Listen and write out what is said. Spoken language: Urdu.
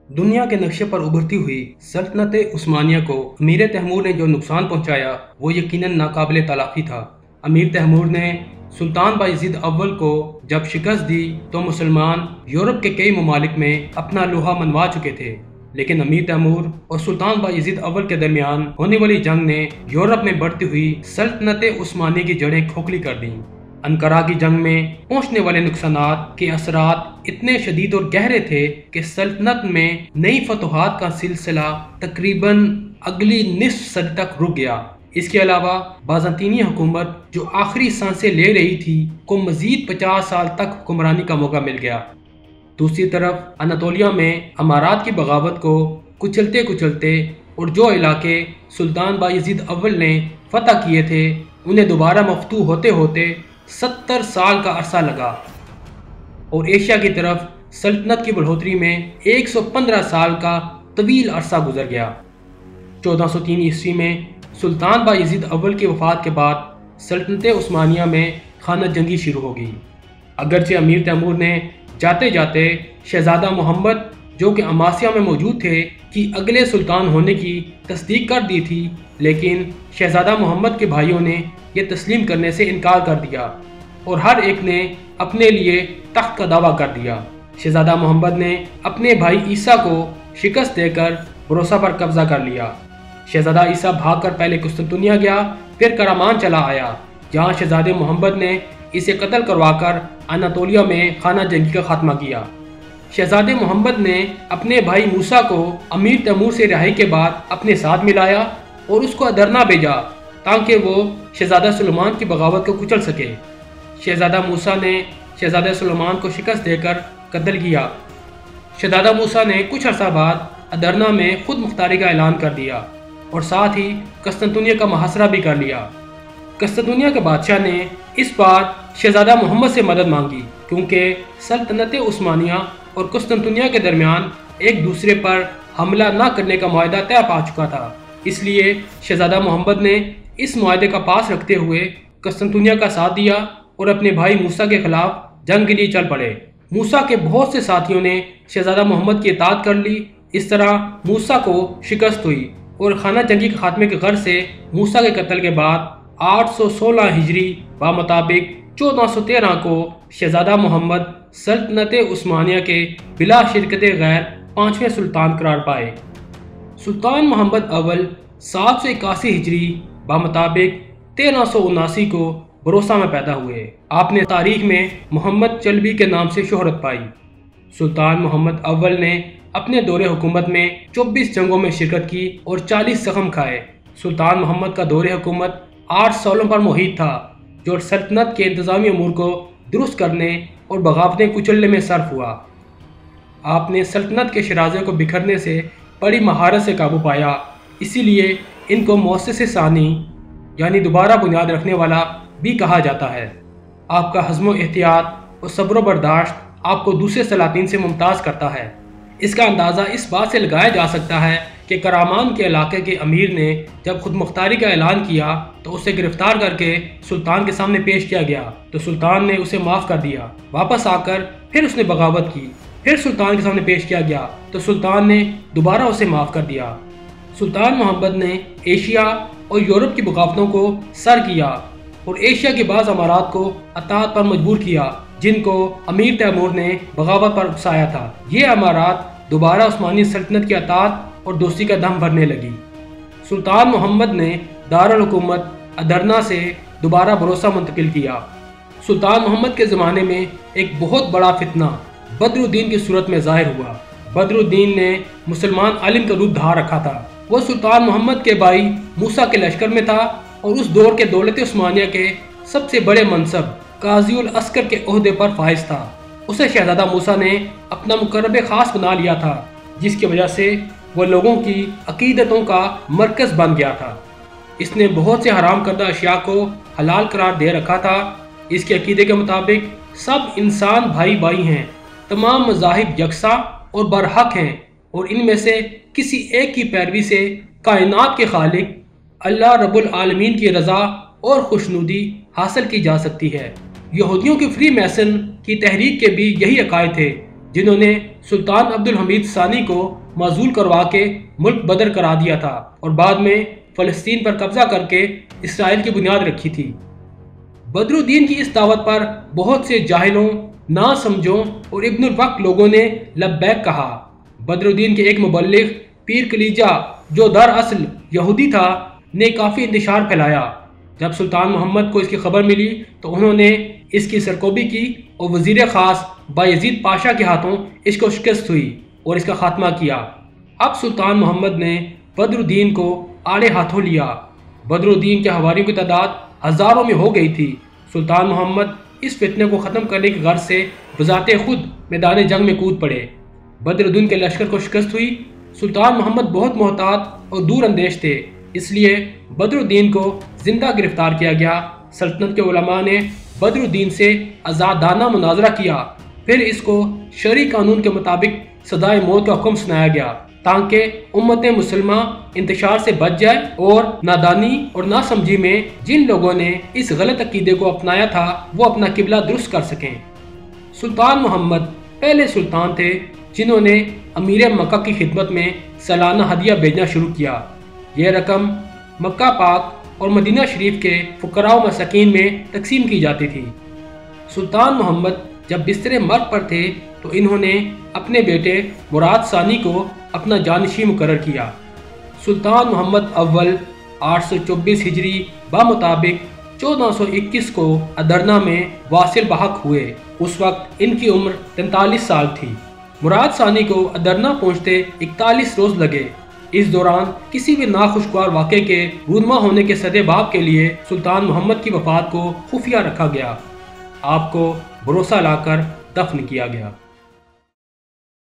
دنیا کے نقشے پر ابھرتی ہوئی سلطنت عثمانیہ کو امیر تیمور نے جو نقصان پہنچایا وہ یقیناً ناقابل تلافی تھا۔ امیر تیمور نے سلطان بایزید اول کو جب شکست دی تو مسلمان یورپ کے کئی ممالک میں اپنا لوہا منوا چکے تھے، لیکن امیر تیمور اور سلطان بایزید اول کے درمیان ہونے والی جنگ نے یورپ میں بڑھتی ہوئی سلطنت عثمانیہ کی جڑیں کھوکھلی کر دیں۔ انقرہ کی جنگ میں پہنچنے والے نقصانات کے اثرات اتنے شدید اور گہرے تھے کہ سلطنت میں نئی فتوحات کا سلسلہ تقریباً اگلی نصف صدی تک رک گیا۔ اس کے علاوہ بازنطینی حکومت جو آخری سانسیں لے رہی تھی کو مزید 50 سال تک حکمرانی کا موقع مل گیا۔ دوسری طرف اناطولیہ میں امارات کی بغاوت کو کچلتے کچلتے اور جو علاقے سلطان بایزید اول نے فتح کیے تھے انہیں دوبارہ مفتوح ہوتے ہوتے 70 سال کا عرصہ لگا، اور ایشیا کی طرف سلطنت کی بڑھوتری میں 115 سال کا طویل عرصہ گزر گیا۔ 1403 عیسوی میں سلطان بایزید اول کی وفات کے بعد سلطنت عثمانیہ میں خانہ جنگی شروع ہو گئی۔ اگرچہ امیر تیمور نے جاتے جاتے شہزادہ محمد جو کہ اماسیا میں موجود تھے کی اگلے سلطان ہونے کی تصدیق کر دی تھی، لیکن شہزادہ محمد کے بھائیوں نے یہ تسلیم کرنے سے انکار کر دیا اور ہر ایک نے اپنے لیے تخت کا دعویٰ کر دیا۔ شہزادہ محمد نے اپنے بھائی عیسیٰ کو شکست دے کر بروسہ پر قبضہ کر لیا۔ شہزادہ عیسیٰ بھاگ کر پہلے قسطنطنیہ گیا، پھر کرمان چلا آیا، جہاں شہزادہ محمد نے اسے قتل کروا کر اناطولیہ میں خانہ جنگی کا خاتمہ کیا۔ شہزادہ محمد نے اپنے بھائی موسیٰ کو امیر تیمور سے رہائی کے بعد اپنے ساتھ ملایا اور اس کو ادرنا بھیجا تاکہ وہ شہزادہ سلیمان کی بغاوت کو کچل سکے۔ شہزادہ موسیٰ نے شہزادہ سلیمان کو شکست دے کر قتل کیا۔ شہزادہ موسیٰ نے کچھ عرصہ بعد ادرنا میں خود مختاری کا اعلان کر دیا اور ساتھ ہی قسطنطنیہ کا محاصرہ بھی کر لیا۔ قسطنطنیہ کے بادشاہ نے اس بار شہزادہ محمد سے مدد مانگی کیونکہ سلطنت عثمانیہ اور قسطنطنیہ کے درمیان ایک دوسرے پر حملہ نہ کرنے کا معاہدہ طے پا چکا تھا، اس لیے شہزادہ محمد نے اس معاہدے کا پاس رکھتے ہوئے قسطنطنیہ کا ساتھ دیا اور اپنے بھائی موسیٰ کے خلاف جنگ کے لیے چل پڑے۔ موسیٰ کے بہت سے ساتھیوں نے شہزادہ محمد کی اطاعت کر لی۔ اس طرح موسیٰ کو شکست ہوئی اور خانہ جنگی کے خاتمے کے غرض سے موسیٰ کے قتل کے بعد 816 ہجری بمطابق 1413 کو شہزادہ محمد سلطنت عثمانیہ کے بلا شرکت غیر 5ویں سلطان قرار پائے۔ سلطان محمد اول 781 ہجری بمطابق 1379 کو بروسہ میں پیدا ہوئے۔ آپ نے تاریخ میں محمد چلبی کے نام سے شہرت پائی۔ سلطان محمد اول نے اپنے دور حکومت میں 24 جنگوں میں شرکت کی اور 40 زخم کھائے۔ سلطان محمد کا دور حکومت 8 سالوں پر محیط تھا جو سلطنت کے انتظامی امور کو درست کرنے اور بغاوتیں کچلنے میں صرف ہوا۔ آپ نے سلطنت کے شرازے کو بکھرنے سے بڑی مہارت سے قابو پایا، اسی لیے ان کو مؤسس ثانی یعنی دوبارہ بنیاد رکھنے والا بھی کہا جاتا ہے۔ آپ کا حزم و احتیاط اور صبر و برداشت آپ کو دوسرے سلاطین سے ممتاز کرتا ہے۔ اس کا اندازہ اس بات سے لگایا جا سکتا ہے کہ کرامان کے علاقے کے امیر نے جب خود مختاری کا اعلان کیا تو اسے گرفتار کر کے سلطان کے سامنے پیش کیا گیا تو سلطان نے اسے معاف کر دیا۔ واپس آ کر پھر اس نے بغاوت کی، پھر سلطان کے سامنے پیش کیا گیا تو سلطان نے دوبارہ اسے معاف کر دیا۔ سلطان محمد نے ایشیا اور یورپ کی بغاوتوں کو سر کیا اور ایشیا کے بعض امارات کو اطاعت پر مجبور کیا جن کو امیر تیمور نے بغاوت پر اکسایا تھا۔ یہ امارات دوبارہ عثمانی سلطنت کی اطاعت اور دوستی کا دم بھرنے لگی۔ سلطان محمد نے دارالحکومت ادرنا سے دوبارہ بروسہ منتقل کیا۔ سلطان محمد کے زمانے میں ایک بہت بڑا فتنہ بدر الدین کی صورت میں ظاہر ہوا۔ بدر الدین نے مسلمان عالم کا روپ دھار رکھا تھا۔ وہ سلطان محمد کے بھائی موسیٰ کے لشکر میں تھا اور اس دور کے دولت عثمانیہ کے سب سے بڑے منصب قاضی العسکر کے عہدے پر فائز تھا۔ اسے شہزادہ موسیٰ نے اپنا مقرب خاص بنا لیا تھا جس کی وجہ سے وہ لوگوں کی عقیدتوں کا مرکز بن گیا تھا۔ اس نے بہت سے حرام کردہ اشیاء کو حلال قرار دے رکھا تھا۔ اس کے عقیدے کے مطابق سب انسان بھائی بھائی ہیں، تمام مذاہب یکساں اور برحق ہیں اور ان میں سے کسی ایک کی پیروی سے کائنات کے خالق اللہ رب العالمین کی رضا اور خوشنودی حاصل کی جا سکتی ہے۔ یہودیوں کی فری میسن کی تحریک کے بھی یہی عقائد تھے جنہوں نے سلطان عبد الحمید ثانی کو معزول کروا کے ملک بدر کرا دیا تھا اور بعد میں فلسطین پر قبضہ کر کے اسرائیل کی بنیاد رکھی تھی۔ بدر الدین کی اس دعوت پر بہت سے جاہلوں، نا سمجھوں اور ابن الوقت لوگوں نے لبیک کہا۔ بدر الدین کے ایک مبلغ پیر کلیجہ جو دراصل یہودی تھا نے کافی انتشار پھیلایا۔ جب سلطان محمد کو اس کی خبر ملی تو انہوں نے اس کی سرکوبی کی اور وزیر خاص بایزید پاشا کے ہاتھوں اس کو شکست ہوئی اور اس کا خاتمہ کیا۔ اب سلطان محمد نے بدر الدین کو آڑے ہاتھوں لیا۔ بدر الدین کے حواریوں کی تعداد ہزاروں میں ہو گئی تھی۔ سلطان محمد اس فتنے کو ختم کرنے کی غرض سے بذات خود میدان جنگ میں کود پڑے۔ بدر الدین کے لشکر کو شکست ہوئی۔ سلطان محمد بہت محتاط اور دور اندیش تھے، اس لیے بدر الدین کو زندہ گرفتار کیا گیا۔ سلطنت کے علماء نے بدر الدین سے آزادانہ مناظرہ کیا، پھر اس کو شرعی قانون کے مطابق سزائے موت کا حکم سنایا گیا تاکہ امت مسلمہ انتشار سے بچ جائے اور نادانی اور ناسمجھی میں جن لوگوں نے اس غلط عقیدے کو اپنایا تھا وہ اپنا قبلہ درست کر سکیں۔ سلطان محمد پہلے سلطان تھے جنہوں نے امیر مکہ کی خدمت میں سالانہ ہدیہ بھیجنا شروع کیا۔ یہ رقم مکہ پاک اور مدینہ شریف کے فقراء و مساکین میں تقسیم کی جاتی تھی۔ سلطان محمد جب بستر مرگ پر تھے تو انہوں نے اپنے بیٹے مراد ثانی کو اپنا جانشین مقرر کیا۔ سلطان محمد اول 824 ہجری بمطابق 1421 کو ادرنا میں واصل بحق ہوئے۔ اس وقت ان کی عمر 43 سال تھی۔ مراد ثانی کو ادرنا پہنچتے 41 روز لگے۔ اس دوران کسی بھی ناخوشگوار واقعے کے رونما ہونے کے سدباب کے لیے سلطان محمد کی وفات کو خفیہ رکھا گیا۔ آپ کو بھروسہ لا کر دفن کیا گیا۔